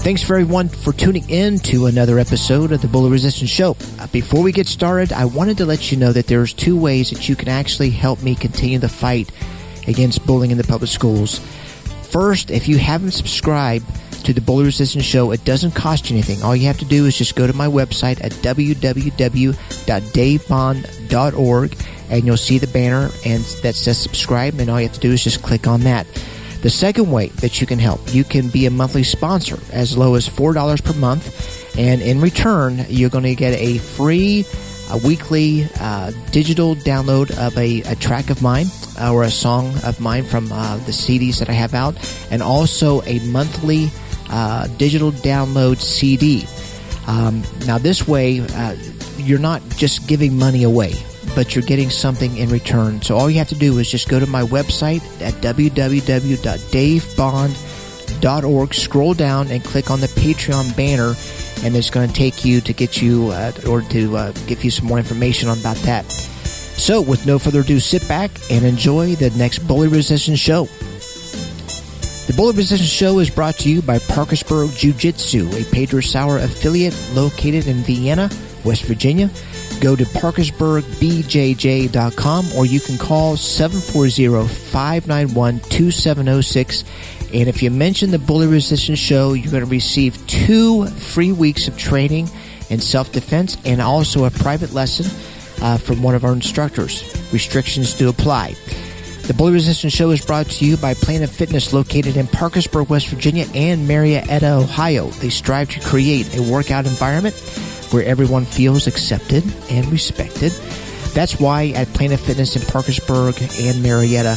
Thanks for everyone for tuning in to another episode of the Bully Resistance Show. Before we get started, I wanted to let you know that there's two ways that you can actually help me continue the fight against bullying in the public schools. First, if you haven't subscribed to the Bully Resistance Show, it doesn't cost you anything. All you have to do is just go to my website at www.davebond.org, and you'll see the banner and that says subscribe, and all you have to do is just click on that. The second way that you can help, you can be a monthly sponsor as low as $4 per month, and in return, you're going to get a free weekly digital download of a track of mine or a song of mine from the CDs that I have out, and also a monthly digital download CD. Now this way, you're not just giving money away, but you're getting something in return. So all you have to do is just go to my website at www.davebond.org, scroll down and click on the Patreon banner, and it's going to take you to get you or to give you some more information about that. So with no further ado, sit back and enjoy the next Bully Resistance Show. The Bully Resistance Show is brought to you by Parkersburg Jiu-Jitsu, a Pedro Sauer affiliate located in Vienna, West Virginia. Go to parkersburgbjj.com, or you can call 740-591-2706. And if you mention the Bully Resistance Show, you're going to receive 2 free weeks of training in self-defense and also a private lesson from one of our instructors. Restrictions do apply. The Bully Resistance Show is brought to you by Planet Fitness, located in Parkersburg, West Virginia, and Marietta, Ohio. They strive to create a workout environment where everyone feels accepted and respected. That's why at Planet Fitness in Parkersburg and Marietta,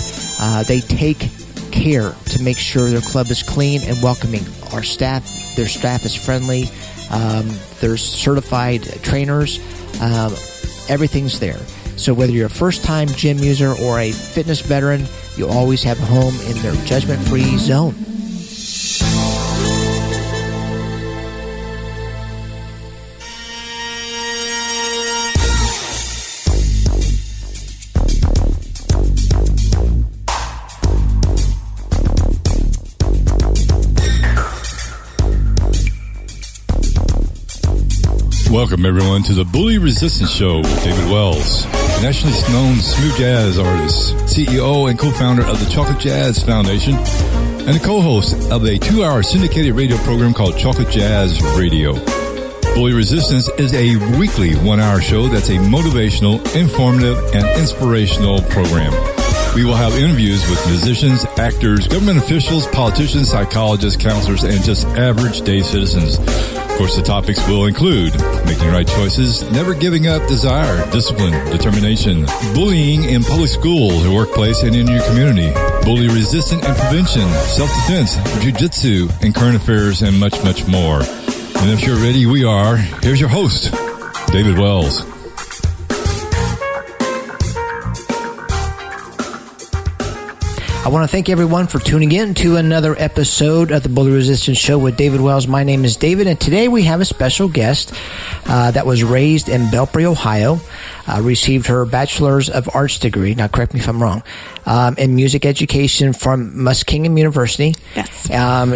they take care to make sure their club is clean and welcoming. Their staff is friendly. There's certified trainers. Everything's there. So whether you're a first-time gym user or a fitness veteran, you'll always have a home in their judgment-free zone. Welcome, everyone, to the Bully Resistance Show with David Wells, nationally known smooth jazz artist, CEO and co-founder of the Chocolate Jazz Foundation, and the co-host of a 2-hour syndicated radio program called Chocolate Jazz Radio. Bully Resistance is a weekly 1-hour show that's a motivational, informative, and inspirational program. We will have interviews with musicians, actors, government officials, politicians, psychologists, counselors, and just average day citizens. Of course, the topics will include making right choices, never giving up desire, discipline, determination, bullying in public school, the workplace, and in your community, bully resistance and prevention, self-defense, jiu-jitsu, and current affairs, and much, much more. And if you're ready, we are. Here's your host, David Wells. I want to thank everyone for tuning in to another episode of the Bully Resistance Show with David Wells. My name is David, and today we have a special guest that was raised in Belpre, Ohio, received her Bachelor's of Arts degree, now correct me if I'm wrong, in music education from Muskingum University. Yes.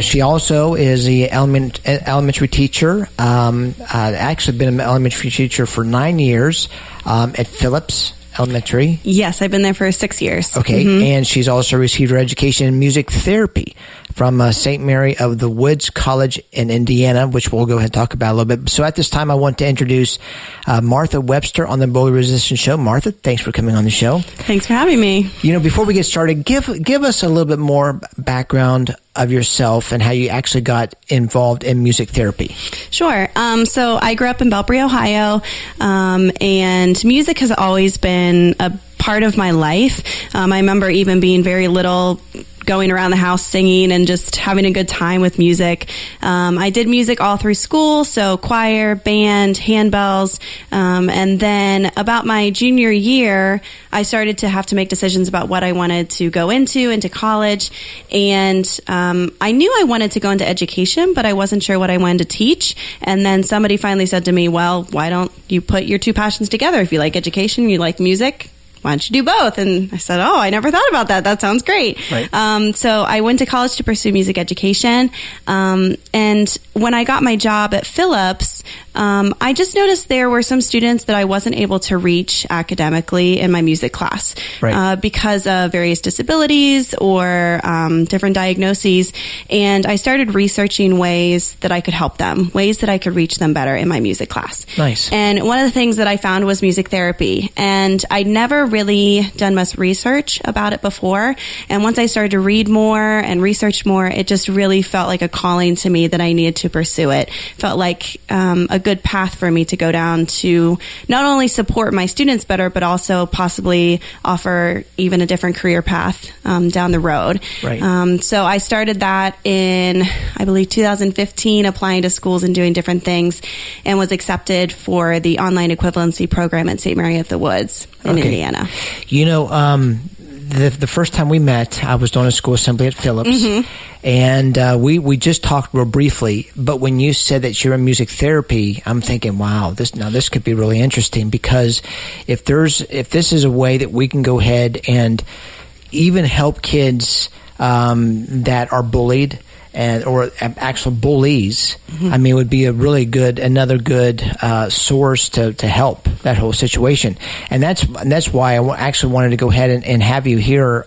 She also is the elementary teacher, actually been an elementary teacher for 9 years at Phillips Elementary. Yes, I've been there for 6 years. Okay, and she's also received her education in music therapy from St. Mary of the Woods College in Indiana, which we'll go ahead and talk about a little bit. So at this time, I want to introduce Martha Webster on the Bully Resistance Show. Martha, thanks for coming on the show. Thanks for having me. You know, before we get started, give us a little bit more background of yourself and how you actually got involved in music therapy. Sure. So I grew up in Belpre, Ohio, and music has always been a part of my life. I remember even being very little, going around the house singing and just having a good time with music. I did music all through school, so choir, band, handbells, and then about my junior year, I started to have to make decisions about what I wanted to go into college, and I knew I wanted to go into education, but I wasn't sure what I wanted to teach, and then somebody finally said to me, well, why don't you put your two passions together? If you like education, you like music, why don't you do both? And I said, oh, I never thought about that. That sounds great. Right. So I went to college to pursue music education. And when I got my job at Phillips, I just noticed there were some students that I wasn't able to reach academically in my music class, right. Because of various disabilities or different diagnoses. And I started researching ways that I could help them, ways that I could reach them better in my music class. Nice. And one of the things that I found was music therapy. And I'd never really done much research about it before. And once I started to read more and research more, it just really felt like a calling to me that I needed to pursue it. Felt like a good path for me to go down to not only support my students better, but also possibly offer even a different career path down the road. Right. So I started that in, I believe, 2015, applying to schools and doing different things, and was accepted for the online equivalency program at St. Mary of the Woods in Indiana. You know, the first time we met, I was doing a school assembly at Phillips, and we just talked real briefly. But when you said that you're in music therapy, I'm thinking, wow, this could be really interesting, because if this is a way that we can go ahead and even help kids that are bullied or actual bullies, I mean, it would be another good source to help that whole situation. And that's why I actually wanted to go ahead and have you here.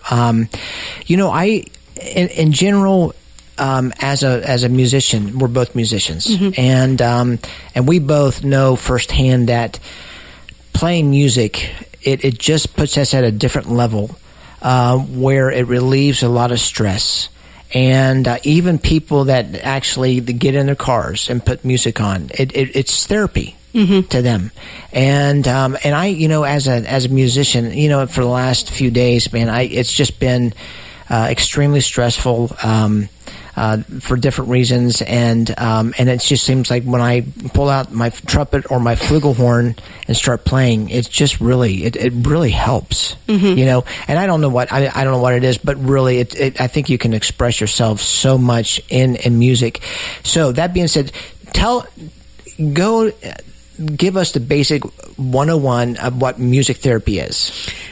You know, in general, as a musician, we're both musicians, and we both know firsthand that playing music, it just puts us at a different level, where it relieves a lot of stress. And even people that actually get in their cars and put music on, it's therapy to them. And I, you know, as a musician, you know, for the last few days, man, it's just been extremely stressful for different reasons, and it just seems like when I pull out my trumpet or my flugelhorn and start playing, it's just really it really helps, you know. And I don't know what it is, but really, I think you can express yourself so much in music. So that being said, give us the basic 101 of what music therapy is.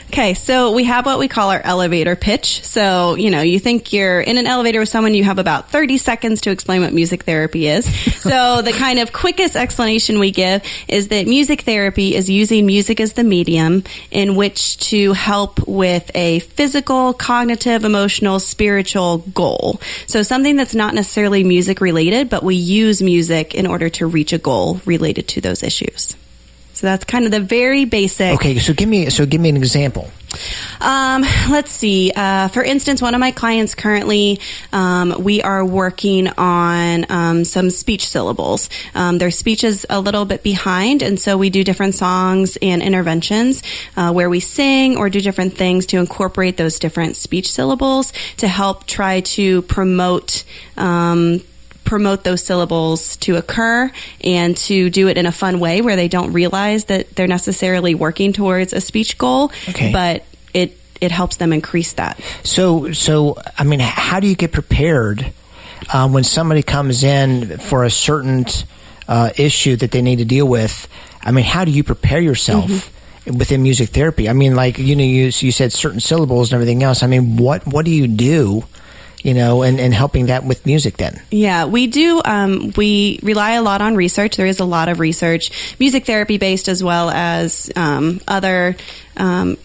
Okay, so we have what we call our elevator pitch. So, you know, you think you're in an elevator with someone, you have about 30 seconds to explain what music therapy is. So the kind of quickest explanation we give is that music therapy is using music as the medium in which to help with a physical, cognitive, emotional, spiritual goal. So something that's not necessarily music related, but we use music in order to reach a goal related to those issues. So that's kind of the very basic. Okay, so give me an example. Let's see. For instance, one of my clients currently, we are working on some speech syllables. Their speech is a little bit behind, and so we do different songs and interventions where we sing or do different things to incorporate those different speech syllables to help try to promote those syllables to occur and to do it in a fun way where they don't realize that they're necessarily working towards a speech goal, but it helps them increase that. So I mean, how do you get prepared when somebody comes in for a certain issue that they need to deal with? I mean, how do you prepare yourself within music therapy? I mean, like, you know, you said certain syllables and everything else. I mean, what do you do, you know, and helping that with music then? Yeah, we do. We rely a lot on research. There is a lot of research, music therapy based as well as other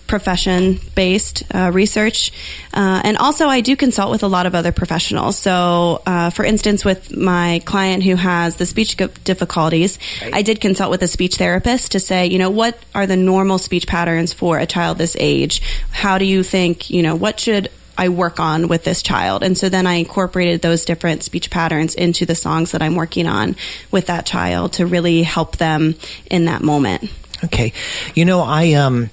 profession based research. And also I do consult with a lot of other professionals. So, for instance, with my client who has the speech difficulties, I did consult with a speech therapist to say, you know, what are the normal speech patterns for a child this age? How do you think, you know, what should I work on with this child? And so then I incorporated those different speech patterns into the songs that I'm working on with that child to really help them in that moment. Okay. You know, I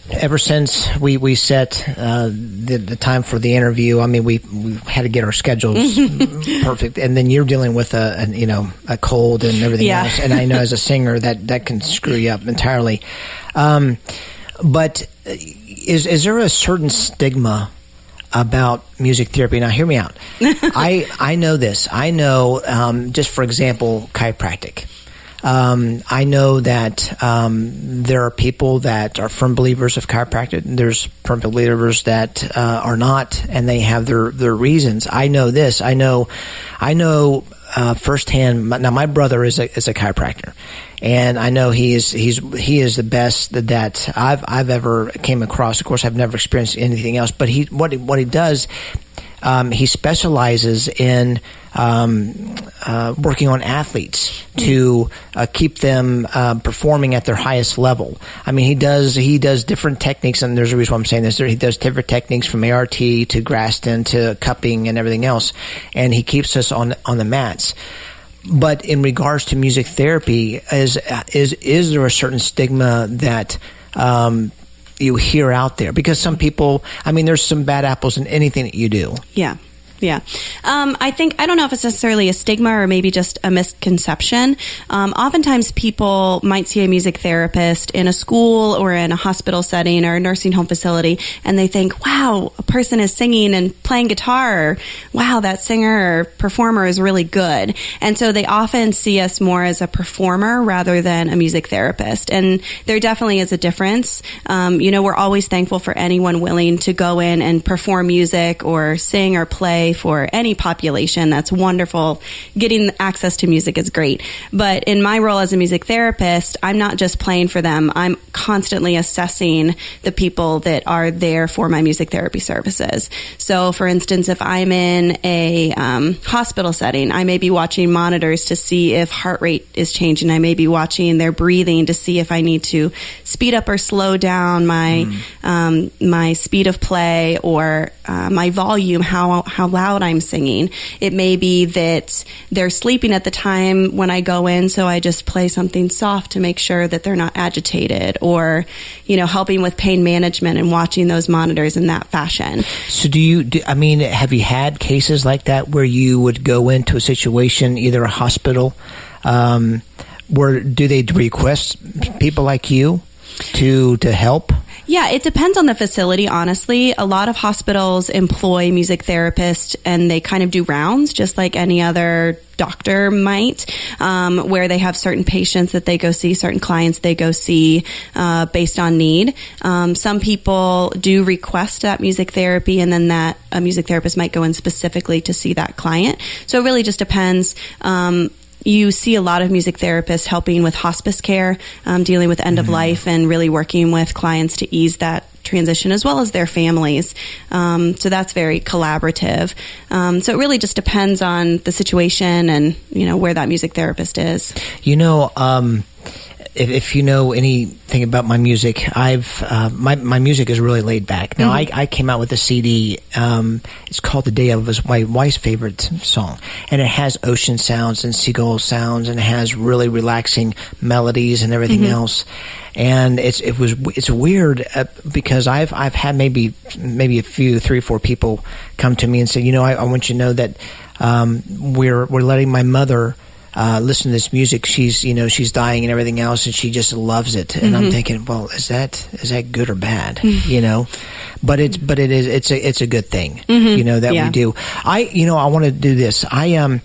ever since we set the time for the interview, I mean, we had to get our schedules perfect, and then you're dealing with a cold and everything else, and I know as a singer that can screw you up entirely. But is there a certain stigma about music therapy? Now, hear me out. I know this. I know, just for example, chiropractic. I know that there are people that are firm believers of chiropractic. There's firm believers that are not, and they have their reasons. I know this. I know firsthand. Now, my brother is a chiropractor, and I know he is the best that I've ever came across. Of course, I've never experienced anything else. But what he does. He specializes in working on athletes to keep them performing at their highest level. I mean, he does different techniques, and there's a reason why I'm saying this. He does different techniques from ART to Graston to cupping and everything else, and he keeps us on the mats. But in regards to music therapy, is there a certain stigma that you hear out there? Because some people, I mean, there's some bad apples in anything that you do. Yeah. I don't know if it's necessarily a stigma or maybe just a misconception. Oftentimes people might see a music therapist in a school or in a hospital setting or a nursing home facility, and they think, wow, a person is singing and playing guitar, or, wow, that singer or performer is really good. And so they often see us more as a performer rather than a music therapist. And there definitely is a difference. We're always thankful for anyone willing to go in and perform music or sing or play for any population. That's wonderful. Getting access to music is great. But in my role as a music therapist, I'm not just playing for them. I'm constantly assessing the people that are there for my music therapy services. So, for instance, if I'm in a hospital setting, I may be watching monitors to see if heart rate is changing. I may be watching their breathing to see if I need to speed up or slow down my speed of play or my volume, how loud I'm singing. It may be that they're sleeping at the time when I go in, so I just play something soft to make sure that they're not agitated, or, helping with pain management and watching those monitors in that fashion. So have you had cases like that where you would go into a situation, either a hospital, where do they request people like you to help? Yeah, it depends on the facility, honestly. A lot of hospitals employ music therapists, and they kind of do rounds just like any other doctor might, where they have certain patients that they go see, certain clients they go see based on need. Some people do request that music therapy, and then that a music therapist might go in specifically to see that client. So it really just depends. You see a lot of music therapists helping with hospice care, dealing with end of life, and really working with clients to ease that transition, as well as their families. So that's very collaborative. So it really just depends on the situation and, where that music therapist is. If you know anything about my music, my music is really laid back. Now, I came out with a CD. It's called "The Day Of." It was my wife's favorite song, and it has ocean sounds and seagull sounds, and it has really relaxing melodies and everything else. And it's weird because I've had maybe a few, 3 or 4 people come to me and say, I want you to know that we're letting my mother listen to this music. She's dying and everything else, and she just loves it. And I'm thinking, well, is that good or bad? But it's a good thing. That we do. I want to do this. I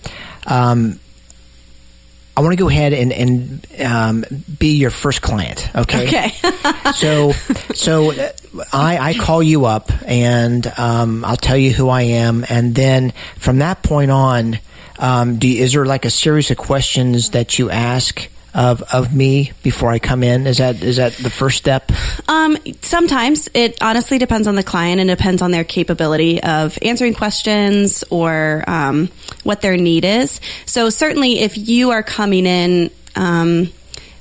want to go ahead and be your first client. Okay. So I call you up, and I'll tell you who I am, and then from that point on, is there like a series of questions that you ask of me before I come in? Is that the first step? Sometimes it honestly depends on the client, and depends on their capability of answering questions or what their need is. So certainly if you are coming in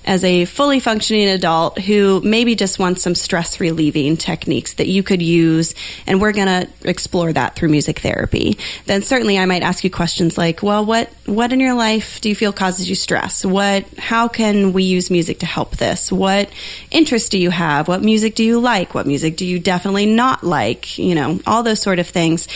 as a fully functioning adult who maybe just wants some stress relieving techniques that you could use, and we're going to explore that through music therapy, then certainly I might ask you questions like, well, what in your life do you feel causes you stress? How can we use music to help this? What interests do you have? What music do you like? What music do you definitely not like? All those sort of things.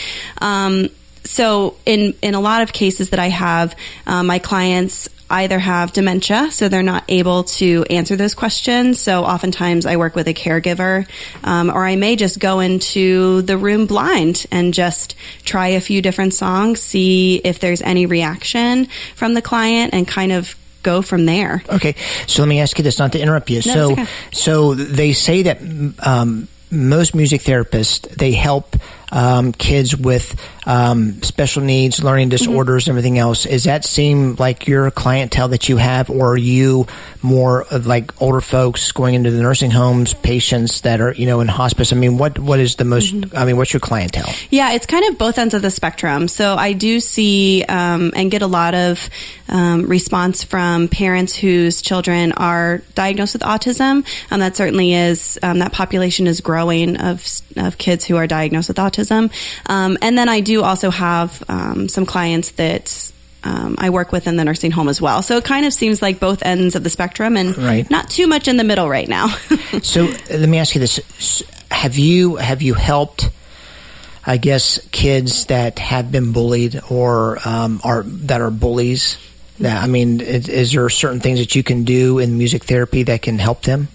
So in a lot of cases that I have, my clients either have dementia, so they're not able to answer those questions. So oftentimes I work with a caregiver, or I may just go into the room blind and just try a few different songs, see if there's any reaction from the client, and kind of go from there. Okay, so let me ask you this, not to interrupt you. No, it's okay. So they say that most music therapists, they help kids with special needs, learning disorders, and everything else. Does that seem like your clientele that you have, or are you more of like older folks going into the nursing homes, patients that are, in hospice? I mean, what is the most, what's your clientele? Yeah, it's kind of both ends of the spectrum. So I do see and get a lot of response from parents whose children are diagnosed with autism. That certainly is, that population is growing of kids who are diagnosed with autism. And then I do also have some clients that I work with in the nursing home as well. So it kind of seems like both ends of the spectrum, and not too much in the middle right now. So let me ask you this. Have you helped, I guess, kids that have been bullied or are bullies? Is there certain things that you can do in music therapy that can help them?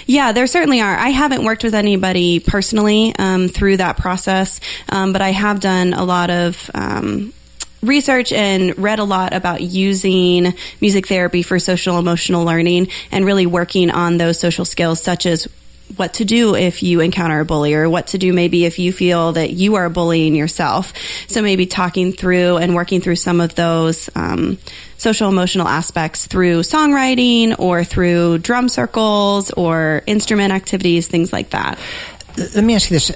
Yeah, there certainly are. I haven't worked with anybody personally through that process, but I have done a lot of research and read a lot about using music therapy for social emotional learning and really working on those social skills, such as what to do if you encounter a bully, or what to do maybe if you feel that you are bullying yourself. So maybe talking through and working through some of those social emotional aspects through songwriting or through drum circles or instrument activities, things like that. Let me ask you this.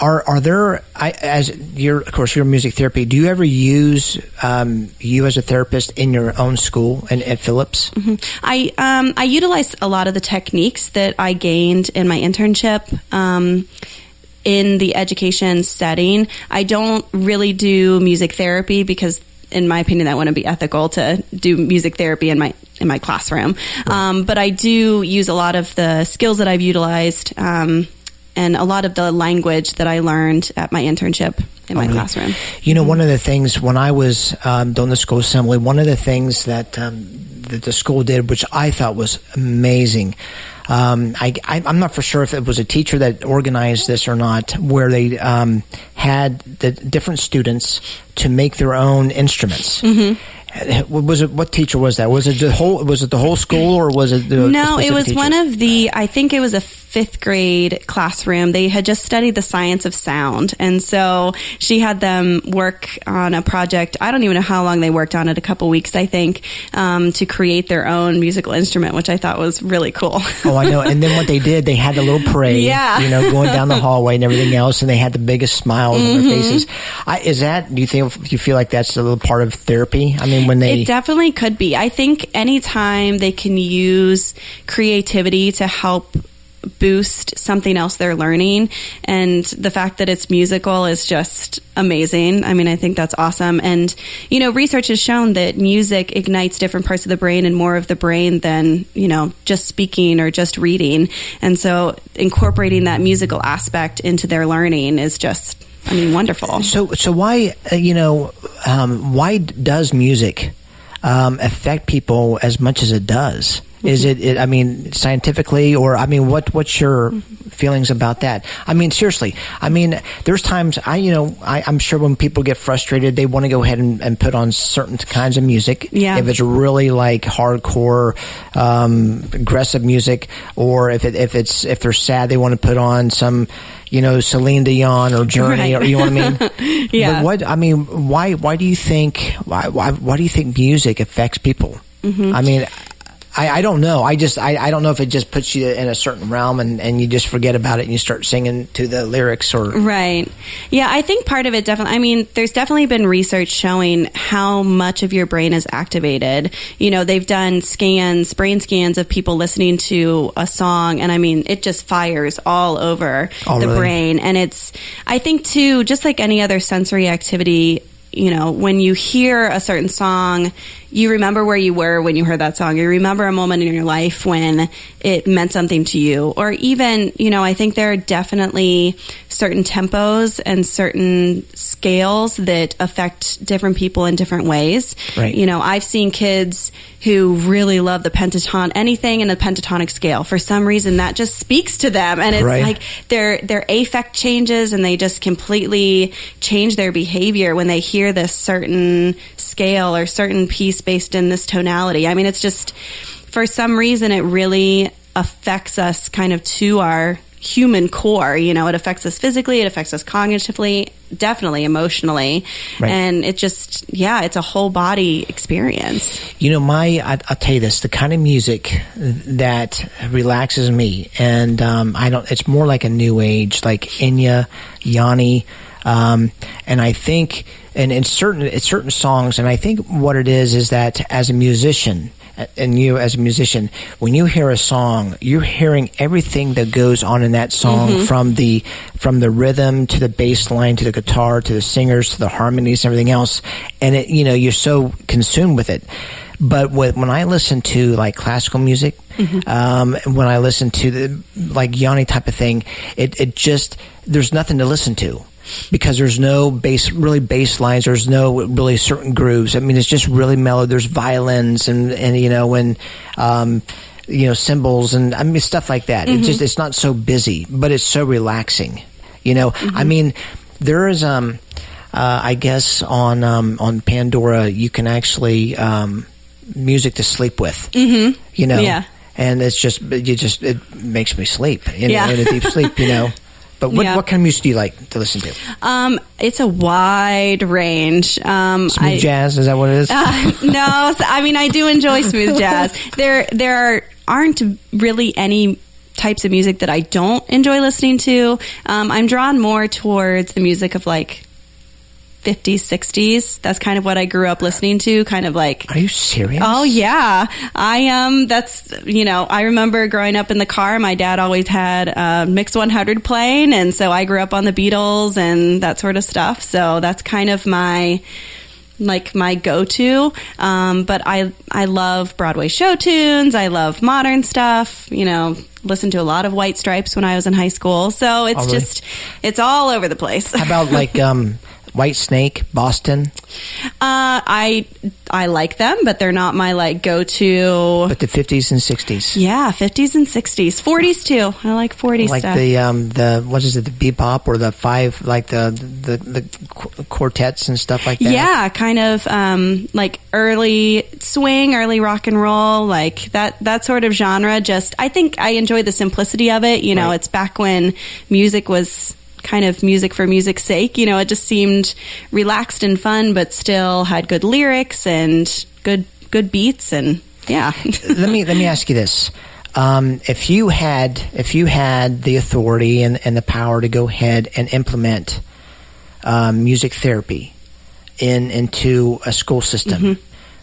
Are there, of course, your music therapy, do you ever use you as a therapist in your own school at Phillips? Mm-hmm. I utilize a lot of the techniques that I gained in my internship in the education setting. I don't really do music therapy because, in my opinion, that wouldn't be ethical to do music therapy in my classroom. Right. But I do use a lot of the skills that I've utilized and a lot of the language that I learned at my internship in my classroom. One of the things when I was doing the school assembly, one of the things that the school did, which I thought was amazing, I'm not for sure if it was a teacher that organized this or not, where they had the different students to make their own instruments. Mm-hmm. Was it, what teacher was that? Was it the whole school, or was it No, it was teacher? one of the, I think it was a 5th grade classroom. They had just studied the science of sound. And so she had them work on a project. I don't even know how long they worked on it, a couple weeks, I think, to create their own musical instrument, which I thought was really cool. Oh, I know. And then what they did, they had the little parade, going down the hallway and everything else. And they had the biggest smiles on their faces. Do you feel like that's a little part of therapy? It definitely could be. I think anytime they can use creativity to help boost something else they're learning, and the fact that it's musical is just amazing. I think that's awesome. And, research has shown that music ignites different parts of the brain and more of the brain than, just speaking or just reading. And so incorporating that musical aspect into their learning is just, wonderful. So why, why does music affect people as much as it does? Is it scientifically, or, what's your feelings about that? Seriously, there's times I'm sure when people get frustrated, they want to go ahead and put on certain kinds of music. Yeah. If it's really like hardcore, aggressive music, or if they're sad, they want to put on some, Celine Dion or Journey, or, you know what I mean? Yeah. But why do you think music affects people? Mm-hmm. I don't know. I don't know if it just puts you in a certain realm and you just forget about it and you start singing to the lyrics, or... Right. Yeah, I think part of it definitely, there's definitely been research showing how much of your brain is activated. They've done brain scans of people listening to a song, and it just fires all over the brain. And I think too, just like any other sensory activity, when you hear a certain song, you remember where you were when you heard that song. You remember a moment in your life when it meant something to you. Or even, I think there are definitely certain tempos and certain scales that affect different people in different ways. Right. You know, I've seen kids who really love the pentatonic, anything in the pentatonic scale. For some reason, that just speaks to them, and it's like their affect changes, and they just completely change their behavior when they hear this certain scale or certain piece based in this tonality. I mean, it's just, for some reason, it really affects us kind of to our human core. You know, it affects us physically, it affects us cognitively, definitely emotionally. Right. And it just, it's a whole body experience. You know, I'll tell you this, the kind of music that relaxes me, and it's more like a new age, like Enya, Yanni, and I think, and in certain songs, and I think what it is that as a musician, and you as a musician, when you hear a song, you're hearing everything that goes on in that song, from the rhythm to the bass line to the guitar to the singers to the harmonies and everything else, and it, you know, you're so consumed with it. But when I listen to like classical music, when I listen to the like Yanni type of thing, it just, there's nothing to listen to. Because there's no bass lines, there's no really certain grooves. I mean, it's just really mellow. There's violins and you know, and you know, cymbals and I mean stuff like that. It's not so busy, but it's so relaxing. You know, I mean, there is I guess on Pandora you can actually music to sleep with. You know, and it's just it makes me sleep in a deep sleep. You know. But what kind of music do you like to listen to? It's a wide range. Smooth jazz, is that what it is? No, I mean, I do enjoy smooth jazz. There aren't really any types of music that I don't enjoy listening to. I'm drawn more towards the music of like 50s, 60s. That's kind of what I grew up listening to, kind of like... Are you serious? Oh, yeah. That's, you know, I remember growing up in the car, my dad always had Mix 100 playing, and so I grew up on the Beatles and that sort of stuff. So that's kind of my go-to. But I love Broadway show tunes. I love modern stuff, you know, listened to a lot of White Stripes when I was in high school. So it's just, it's all over the place. How about like... White Snake, Boston. I like them, but they're not my like go-to. But the 50s and 60s. Yeah, 50s and 60s, 40s too. I like 40s like stuff. Like the what is it? The bebop or the five, like the quartets and stuff like that. Yeah, kind of like early swing, early rock and roll, like that sort of genre. Just I think I enjoy the simplicity of it. You know, It's back when music was kind of music for music's sake. You know, it just seemed relaxed and fun, but still had good lyrics and good beats. And let me ask you this: if you had the authority and the power to go ahead and implement music therapy into a school system,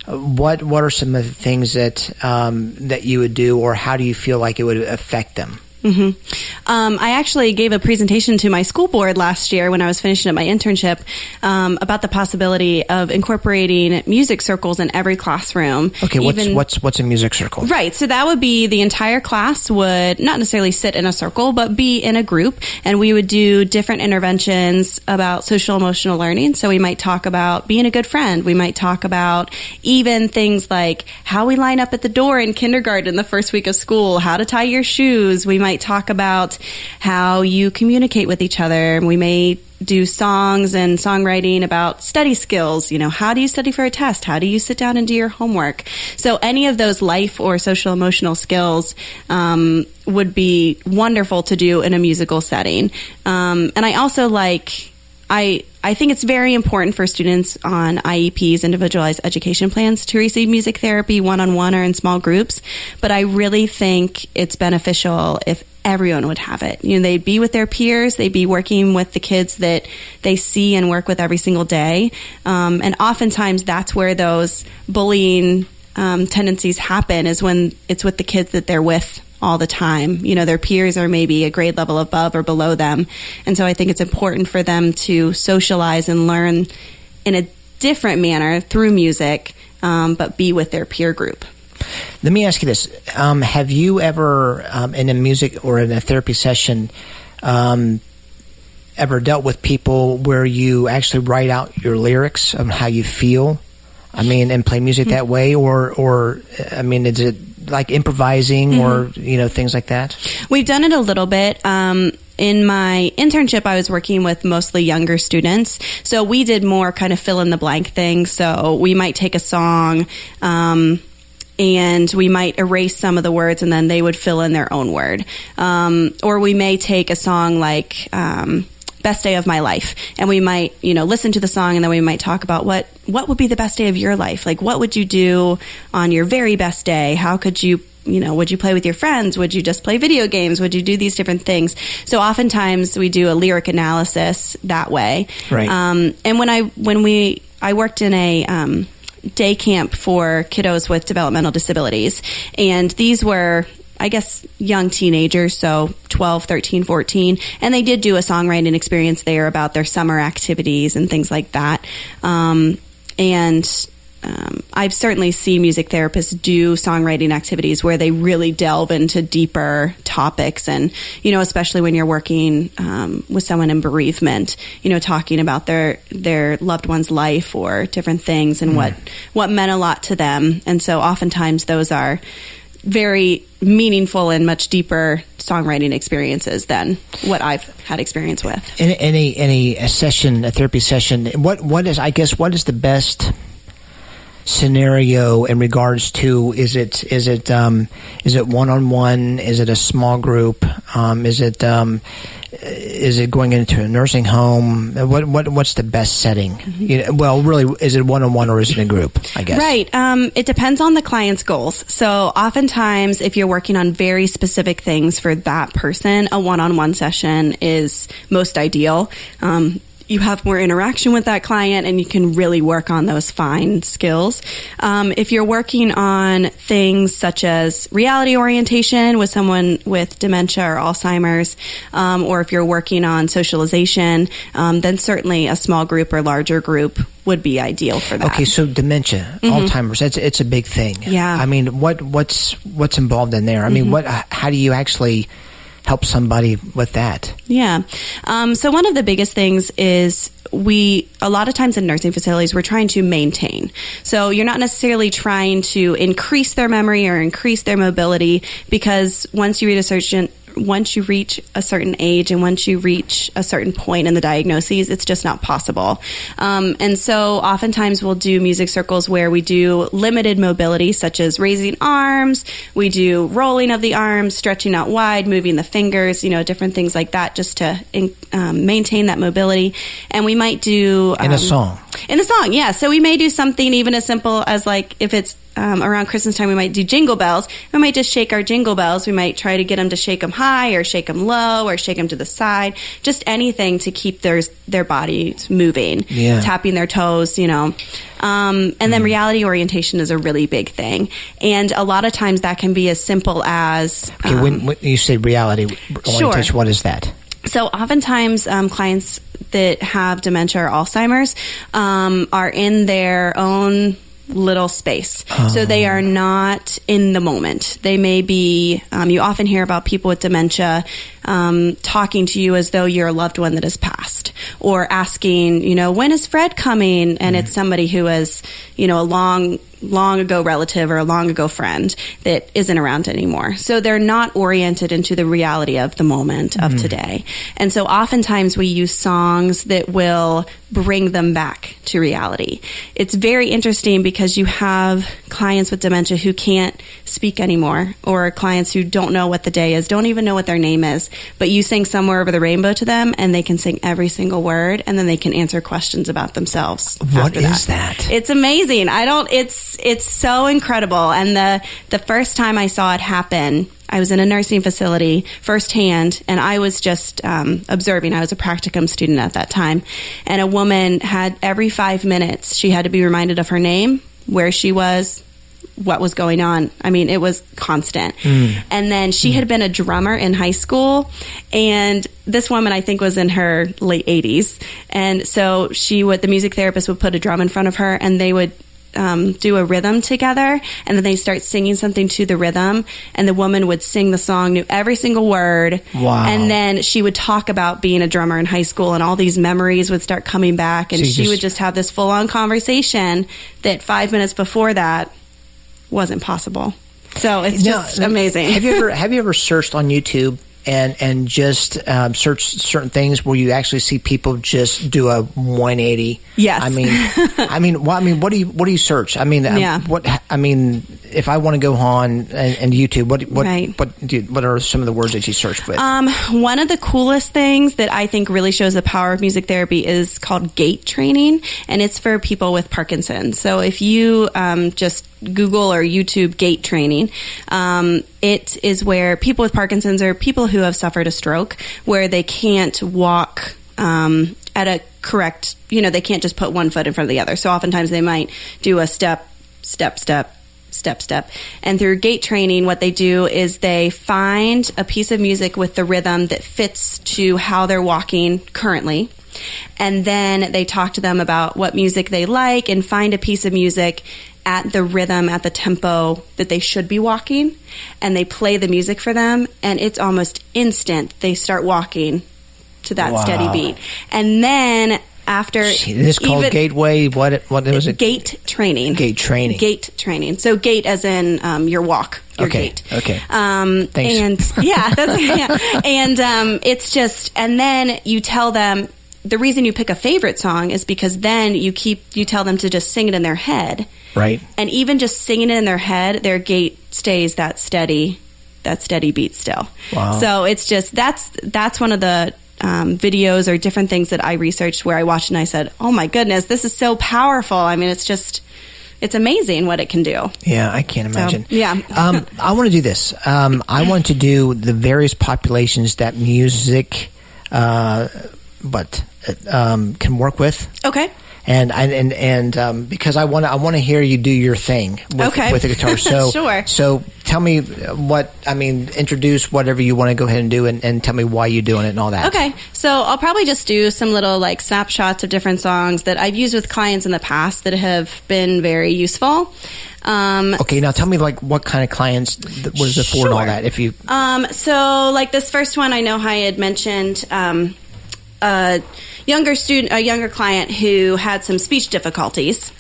what are some of the things that you would do, or how do you feel like it would affect them? I actually gave a presentation to my school board last year when I was finishing up my internship about the possibility of incorporating music circles in every classroom. Okay, what's a music circle? Right, so that would be the entire class would not necessarily sit in a circle, but be in a group, and we would do different interventions about social emotional learning. So we might talk about being a good friend. We might talk about even things like how we line up at the door in kindergarten the first week of school, how to tie your shoes. We might talk about how you communicate with each other. We may do songs and songwriting about study skills. You know, how do you study for a test? How do you sit down and do your homework? So any of those life or social emotional skills would be wonderful to do in a musical setting. And I also I think it's very important for students on IEPs, individualized education plans, to receive music therapy one-on-one or in small groups. But I really think it's beneficial if everyone would have it. You know, they'd be with their peers, they'd be working with the kids that they see and work with every single day. And oftentimes that's where those bullying tendencies happen, is when it's with the kids that they're with all the time. You know, their peers are maybe a grade level above or below them. And so I think it's important for them to socialize and learn in a different manner through music, but be with their peer group. Let me ask you this. Have you ever, in a music or in a therapy session, ever dealt with people where you actually write out your lyrics of how you feel? I mean, and play music that way, or I mean, is it like improvising or things like that? We've done it a little bit. In my internship, I was working with mostly younger students, so we did more kind of fill in the blank things. So we might take a song, and we might erase some of the words, and then they would fill in their own word. Or we may take a song like Best Day of My Life, and we might, listen to the song, and then we might talk about what would be the best day of your life? Like, what would you do on your very best day? How could you, would you play with your friends? Would you just play video games? Would you do these different things? So oftentimes we do a lyric analysis that way. Right. And when I worked in a day camp for kiddos with developmental disabilities, and these were, I guess, young teenagers, so 12, 13, 14, and they did do a songwriting experience there about their summer activities and things like that. I've certainly seen music therapists do songwriting activities where they really delve into deeper topics, and especially when you're working with someone in bereavement, talking about their loved one's life or different things and what meant a lot to them. And so oftentimes those are very meaningful and much deeper songwriting experiences than what I've had experience with. In a session, a therapy session, what is the best scenario in regards to, is it one-on-one? Is it a small group? Is it going into a nursing home? What's the best setting? Really, is it one-on-one or is it a group, I guess? Right. It depends on the client's goals. So oftentimes, if you're working on very specific things for that person, a one-on-one session is most ideal. You have more interaction with that client, and you can really work on those fine skills. If you're working on things such as reality orientation with someone with dementia or Alzheimer's, or if you're working on socialization, then certainly a small group or larger group would be ideal for that. Okay, so dementia, Alzheimer's, it's a big thing. Yeah. I mean, what's involved in there? I mean, how do you actually help somebody with that? Yeah. So one of the biggest things is a lot of times in nursing facilities, we're trying to maintain. So you're not necessarily trying to increase their memory or increase their mobility, because once you reach a certain age and once you reach a certain point in the diagnoses, it's just not possible. And so oftentimes we'll do music circles where we do limited mobility, such as raising arms, we do rolling of the arms, stretching out wide, moving the fingers, different things like that, just to maintain that mobility. And we might do... in a song. In a song, yeah. So we may do something even as simple as, like, if it's around Christmas time, we might do jingle bells. We might just shake our jingle bells. We might try to get them to shake them high or shake them low or shake them to the side. Just anything to keep their bodies moving, tapping their toes, And then reality orientation is a really big thing. And a lot of times that can be as simple as... Okay, when you say reality orientation, sure. What is that? So oftentimes clients that have dementia or Alzheimer's are in their own little space. So they are not in the moment. They may be, you often hear about people with dementia talking to you as though you're a loved one that has passed, or asking, when is Fred coming? And it's somebody who is, a long ago relative or a long ago friend that isn't around anymore. So they're not oriented into the reality of the moment of today. And so oftentimes we use songs that will bring them back to reality. It's very interesting because you have clients with dementia who can't speak anymore, or clients who don't know what the day is, don't even know what their name is, but you sing Somewhere Over the Rainbow to them and they can sing every single word, and then they can answer questions about themselves. What is that? It's amazing. It's so incredible. And the first time I saw it happen, I was in a nursing facility firsthand, and I was just observing. I was a practicum student at that time, and a woman had every 5 minutes, she had to be reminded of her name, where she was, what was going on. I mean, it was constant. And then she had been a drummer in high school, and this woman, I think, was in her late 80s. And so the music therapist would put a drum in front of her, and they would do a rhythm together, and then they start singing something to the rhythm, and the woman would sing the song, knew every single word. Wow. And then she would talk about being a drummer in high school, and all these memories would start coming back, and she would just have this full-on conversation that 5 minutes before that wasn't possible. So it's just amazing. Have you ever searched on YouTube and just search certain things where you actually see people just do a 180? Yes. What do you search? If I want to go on and YouTube, what are some of the words that you search with? One of the coolest things that I think really shows the power of music therapy is called gait training, and it's for people with Parkinson's. So if you just Google or YouTube gait training, it is where people with Parkinson's or people who have suffered a stroke, where they can't walk at a correct, they can't just put one foot in front of the other. So oftentimes they might do a step, step, step, step, step. And through gait training, what they do is they find a piece of music with the rhythm that fits to how they're walking currently. And then they talk to them about what music they like and find a piece of music at the rhythm, at the tempo that they should be walking. And they play the music for them, and it's almost instant. They start walking to that steady beat. And then after... This is called Gateway. What was it? Gait training. Gait training. Gait training. So gait as in your walk. Your gait. Okay. Thanks. And and it's just, and then you tell them, the reason you pick a favorite song is because then you tell them to just sing it in their head. Right. And even just singing it in their head, their gait stays that steady beat still. Wow. So it's just, that's one of the videos or different things that I researched where I watched and I said, oh my goodness, this is so powerful. I mean, it's amazing what it can do. Yeah, I can't imagine. So, yeah. I want to do this. I want to do the various populations that music can work with. Okay. And because I want to hear you do your thing with the guitar. So sure. So tell me introduce whatever you want to go ahead and do, and tell me why you're doing it and all that. Okay. So I'll probably just do some little snapshots of different songs that I've used with clients in the past that have been very useful. Okay, now tell me what kind of clients, what is it for and all that? If you so this first one, I know I had mentioned a younger client who had some speech difficulties.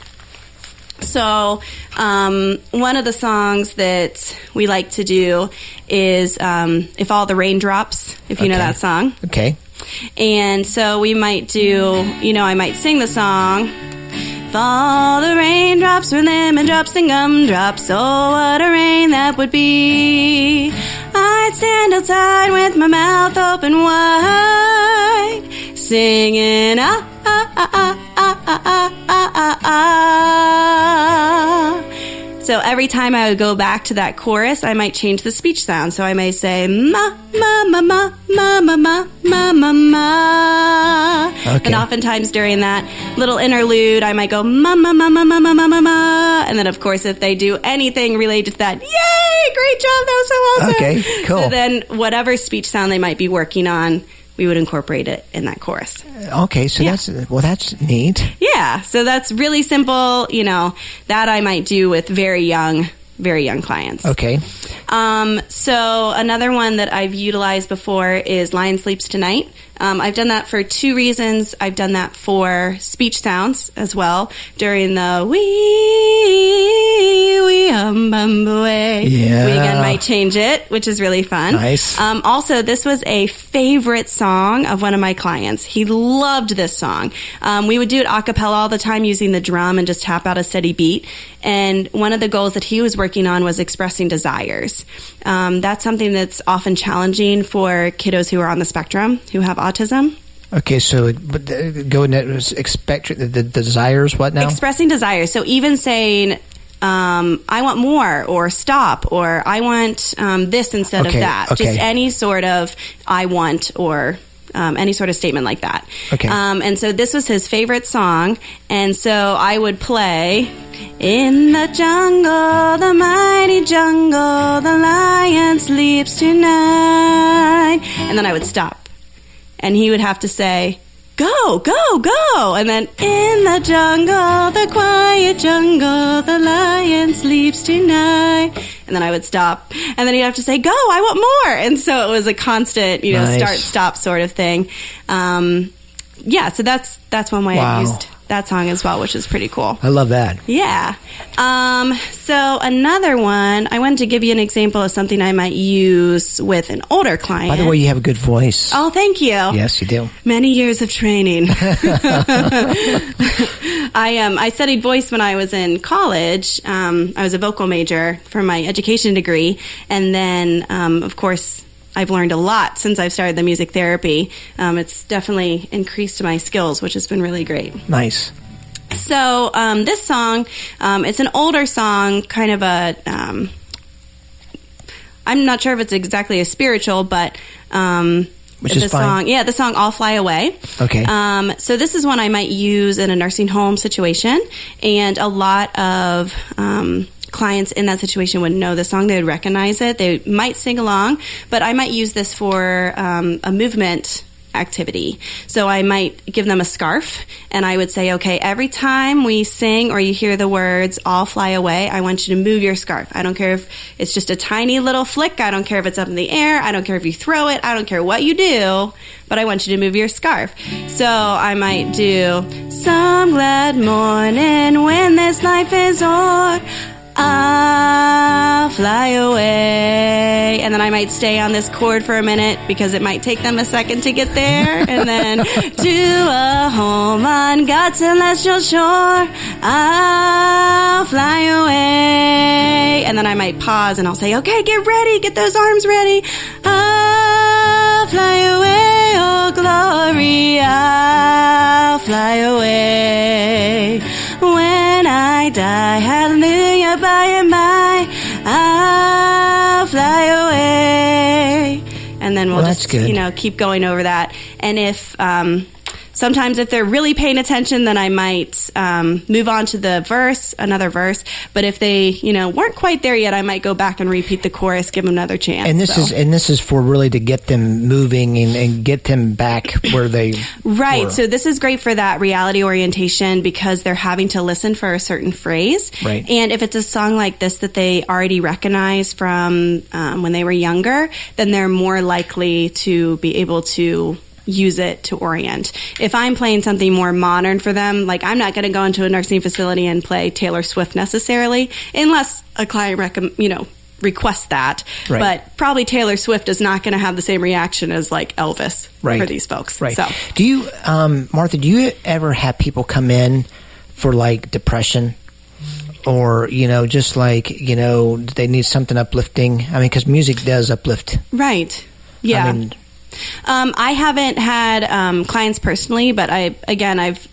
So one of the songs that we like to do is If All the Raindrops, if you know that song. Okay. And so we might do, I might sing the song. If all the raindrops were lemon drops and gumdrops, oh, what a rain that would be. I'd stand outside with my mouth open wide, singing, ah, ah, ah, ah, ah, ah, ah, ah, ah. So every time I would go back to that chorus, I might change the speech sound. So I may say, ma, ma, ma, ma, ma, ma, ma, ma, ma, ma. Okay. And oftentimes during that little interlude, I might go, ma, ma, ma, ma, ma, ma, ma, ma, ma. And then, of course, if they do anything related to that, yay, great job, that was so awesome. Okay, cool. So then whatever speech sound they might be working on, we would incorporate it in that chorus. Okay, so that's neat. Yeah, so that's really simple, that I might do with very young clients. Okay. So another one that I've utilized before is Lion Sleeps Tonight. I've done that for two reasons. I've done that for speech sounds as well during the wee hum bum away. Yeah. We again might change it, which is really fun. Nice. Also, this was a favorite song of one of my clients. He loved this song. We would do it a cappella all the time using the drum and just tap out a steady beat. And one of the goals that he was working on was expressing desires. That's something that's often challenging for kiddos who are on the spectrum, who have autism. Okay, so go in expect the desires, what now? Expressing desires. So even saying, I want more, or stop, or I want this instead of that. Okay. Just any sort of I want, or any sort of statement like that. Okay. And so this was his favorite song, and so I would play, in the jungle, the mighty jungle, the lion sleeps tonight. And then I would stop. And he would have to say, go, go, go. And then, in the jungle, the quiet jungle, the lion sleeps tonight. And then I would stop. And then he'd have to say, go, I want more. And so it was a constant, Nice. start, stop sort of thing. So that's one way Wow. I used that song as well, which is pretty cool. I love that. Yeah. So another one, I wanted to give you an example of something I might use with an older client. By the way, you have a good voice. Oh, thank you. Yes, you do. Many years of training. I studied voice when I was in college. I was a vocal major for my education degree. And then, of course, I've learned a lot since I've started the music therapy. It's definitely increased my skills, which has been really great. Nice. So this song, it's an older song, kind of a, I'm not sure if it's exactly a spiritual, but Which is fine. the song I'll Fly Away. Okay. So this is one I might use in a nursing home situation, and a lot of clients in that situation would know the song. They would recognize it. They might sing along, but I might use this for a movement activity. So I might give them a scarf, and I would say, okay, every time we sing or you hear the words "I'll fly away," I want you to move your scarf. I don't care if it's just a tiny little flick. I don't care if it's up in the air. I don't care if you throw it. I don't care what you do, but I want you to move your scarf. So I might do some glad morning when this life is o'er, I'll fly away. And then I might stay on this chord for a minute because it might take them a second to get there. And then to a home on God's celestial shore, I'll fly away. And then I might pause and I'll say, okay, get ready, get those arms ready. I'll fly away, oh glory, I'll fly away. When I die, hallelujah, by and by, I'll fly away. And then we'll that's just, good. keep going over that. And if, sometimes if they're really paying attention, then I might move on to another verse. But if they, weren't quite there yet, I might go back and repeat the chorus, give them another chance. And this is for really to get them moving and get them back where they Right. were. So this is great for that reality orientation because they're having to listen for a certain phrase. Right. And if it's a song like this that they already recognize from when they were younger, then they're more likely to be able to use it to orient. If I'm playing something more modern for them, like I'm not going to go into a nursing facility and play Taylor Swift necessarily, unless a client requests that. Right. But probably Taylor Swift is not going to have the same reaction as like Elvis for these folks. Right. So, do you, Martha? Do you ever have people come in for like depression? Or, just like, they need something uplifting? I mean, because music does uplift. right. Yeah. I mean, I haven't had clients personally, but I've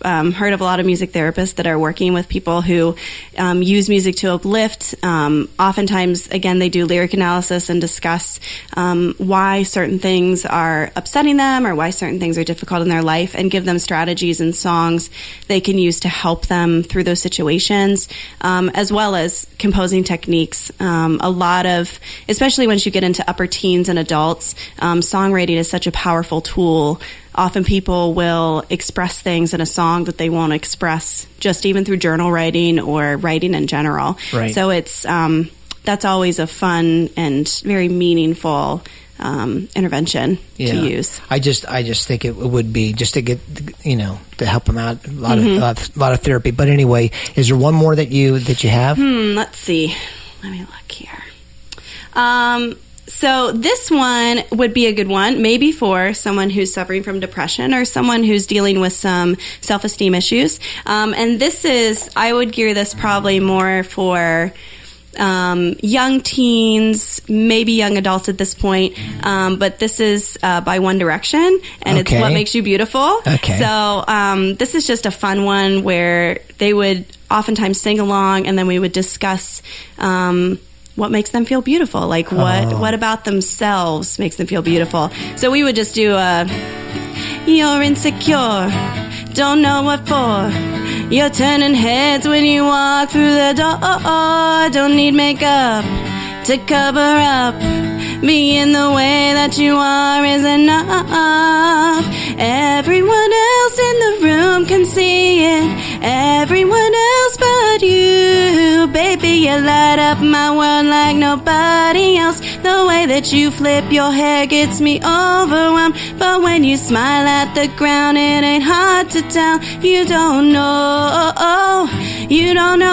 heard of a lot of music therapists that are working with people who use music to uplift. Oftentimes, again, they do lyric analysis and discuss why certain things are upsetting them or why certain things are difficult in their life, and give them strategies and songs they can use to help them through those situations, as well as composing techniques. A lot of, especially once you get into upper teens and adults, songwriting is such a powerful tool. Often people will express things in a song that they won't express just even through journal writing or writing in general. Right. So it's that's always a fun and very meaningful intervention to use. I just think it would be just to get to help them out. A lot of therapy. But anyway, is there one more that you have? Let's see. Let me look here. So this one would be a good one, maybe for someone who's suffering from depression or someone who's dealing with some self-esteem issues. And I would gear this probably more for young teens, maybe young adults at this point. But this is by One Direction, and it's What Makes You Beautiful. Okay. So this is just a fun one where they would oftentimes sing along, and then we would discuss what makes them feel beautiful, like what about themselves makes them feel beautiful. So we would just do you're insecure, don't know what for, you're turning heads when you walk through the door, don't need makeup to cover up, being the way that you are is enough, everyone else seeing everyone else but you. Baby, you light up my world like nobody else. The way that you flip your hair gets me overwhelmed. But when you smile at the ground, it ain't hard to tell. You don't know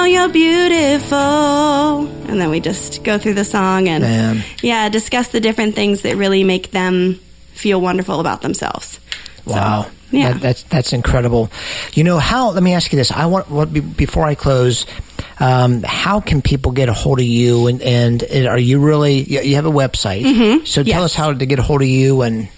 you're beautiful. And then we just go through the song and discuss the different things that really make them feel wonderful about themselves. Wow. So, yeah. That's incredible. Let me ask you this. Before I close, how can people get a hold of you? And are you you have a website? Mm-hmm. So tell us how to get a hold of you, and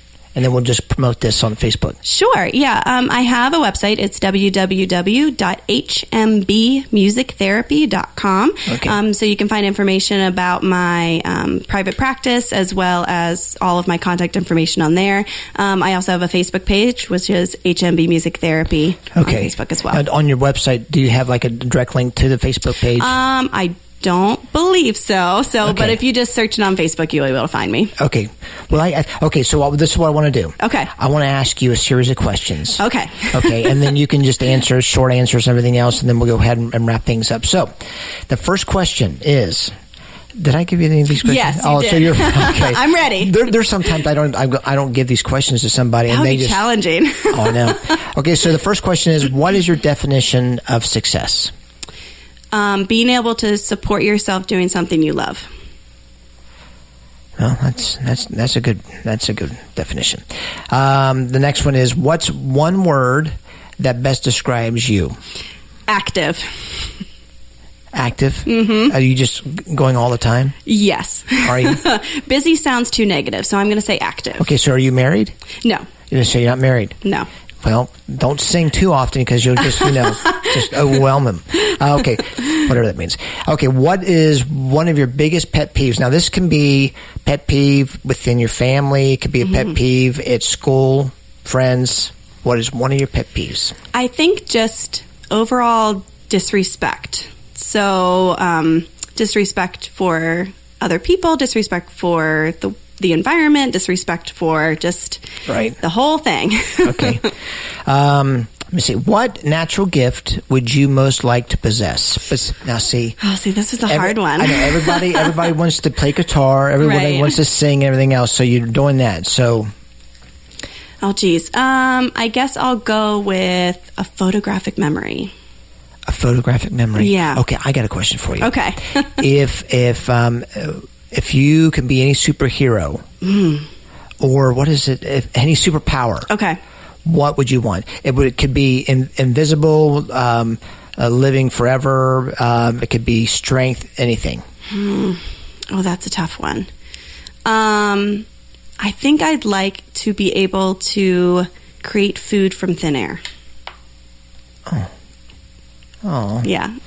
then we'll just promote this on Facebook. Sure. Yeah. I have a website. It's www.hmbmusictherapy.com. Okay. So you can find information about my private practice as well as all of my contact information on there. I also have a Facebook page, which is HMB Music Therapy on Facebook as well. And on your website, do you have like a direct link to the Facebook page? I don't believe so. But if you just search it on Facebook, you'll be able to find me. Okay. Well, so this is what I want to do. Okay. I want to ask you a series of questions. Okay. Okay, and then you can just answer short answers and everything else, and then we'll go ahead and wrap things up. So, the first question is, did I give you any of these questions? Yes, you did. So you're okay. I'm ready. There's sometimes I don't give these questions to somebody, that and would they be just challenging. Oh, I know. Okay, so the first question is, what is your definition of success? Being able to support yourself doing something you love. Well, that's a good definition. The next one is, what's one word that best describes you? Active. Active? Mm-hmm. Are you just going all the time? Yes. Are you? Busy sounds too negative, so I'm going to say active. Okay, so are you married? No. You're going to say you're not married? No. Well, don't sing too often because you'll just, just overwhelm them. Okay, whatever that means. Okay, what is one of your biggest pet peeves? Now, this can be pet peeve within your family. It could be a pet peeve at school, friends. What is one of your pet peeves? I think just overall disrespect. So, disrespect for other people, disrespect for the environment, disrespect for just the whole thing. Okay. Let me see. What natural gift would you most like to possess? Now, see. Oh, see, this is a hard one. I know everybody wants to play guitar. Everybody wants to sing and everything else. So you're doing that. So. Oh, geez. I guess I'll go with a photographic memory. A photographic memory? Yeah. Okay, I got a question for you. Okay. If you can be any superhero, or what is it? Any superpower. Okay. What would you want? It could be invisible, living forever. It could be strength, anything. Oh, that's a tough one. I think I'd like to be able to create food from thin air. Oh. Yeah.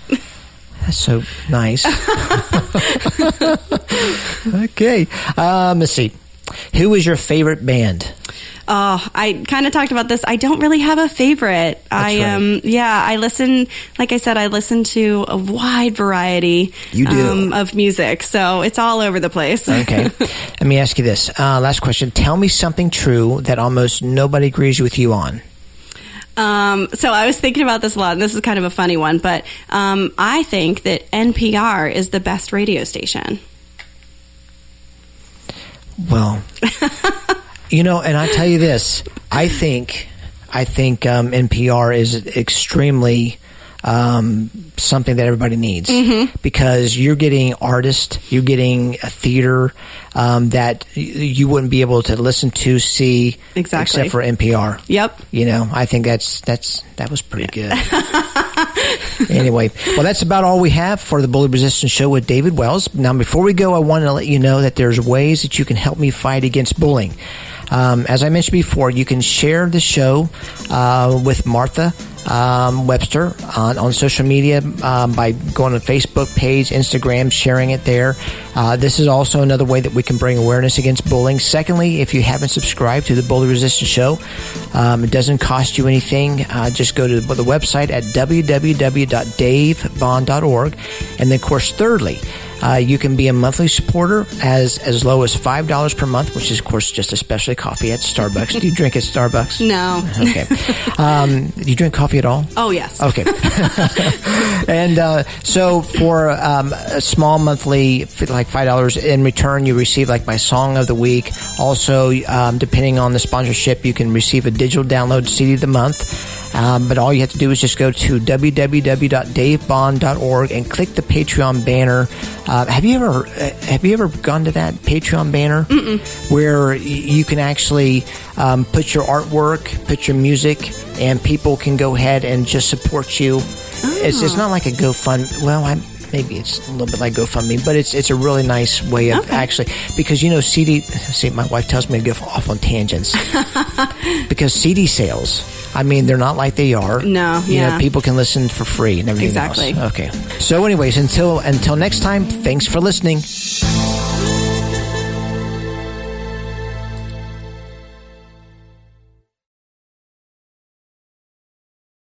That's so nice. Okay. Let's see. Who is your favorite band? Oh, I kind of talked about this. I don't really have a favorite. Right. I listen, like I said, I listen to a wide variety of music. So it's all over the place. Okay. Let me ask you this. Last question. Tell me something true that almost nobody agrees with you on. So I was thinking about this a lot, and this is kind of a funny one, but I think that NPR is the best radio station. Well, and I tell you this, I think NPR is extremely something that everybody needs, because you're getting artists, you're getting a theater that you wouldn't be able to listen to, see, except for NPR. Yep. I think that was pretty good. Anyway, well, that's about all we have for the Bully Resistance Show with David Wells. Now, before we go, I want to let you know that there's ways that you can help me fight against bullying. As I mentioned before, you can share the show with Martha Webster on social media by going to Facebook page, Instagram, sharing it there. This is also another way that we can bring awareness against bullying. Secondly, if you haven't subscribed to the Bully Resistance Show, it doesn't cost you anything. Just go to the website at www.davebond.org. And then, of course, thirdly, You can be a monthly supporter as low as $5 per month, which is, of course, just a specialty coffee at Starbucks. Do you drink at Starbucks? No. Okay. Do you drink coffee at all? Oh, yes. Okay. And so for a small monthly, like $5 in return, you receive like my song of the week. Also, depending on the sponsorship, you can receive a digital download CD of the month. But all you have to do is just go to www.davebond.org and click the Patreon banner. Have you ever gone to that Patreon banner? Mm-mm. Where you can actually put your artwork, put your music, and people can go ahead and just support you. Oh. It's not like a GoFundMe. Well, maybe it's a little bit like GoFundMe, but it's a really nice way of actually, because CD. See, my wife tells me to go off on tangents because CD sales. I mean, they're not like they are. No, you know, people can listen for free and everything else. Exactly. Okay. So, anyways, until next time, thanks for listening.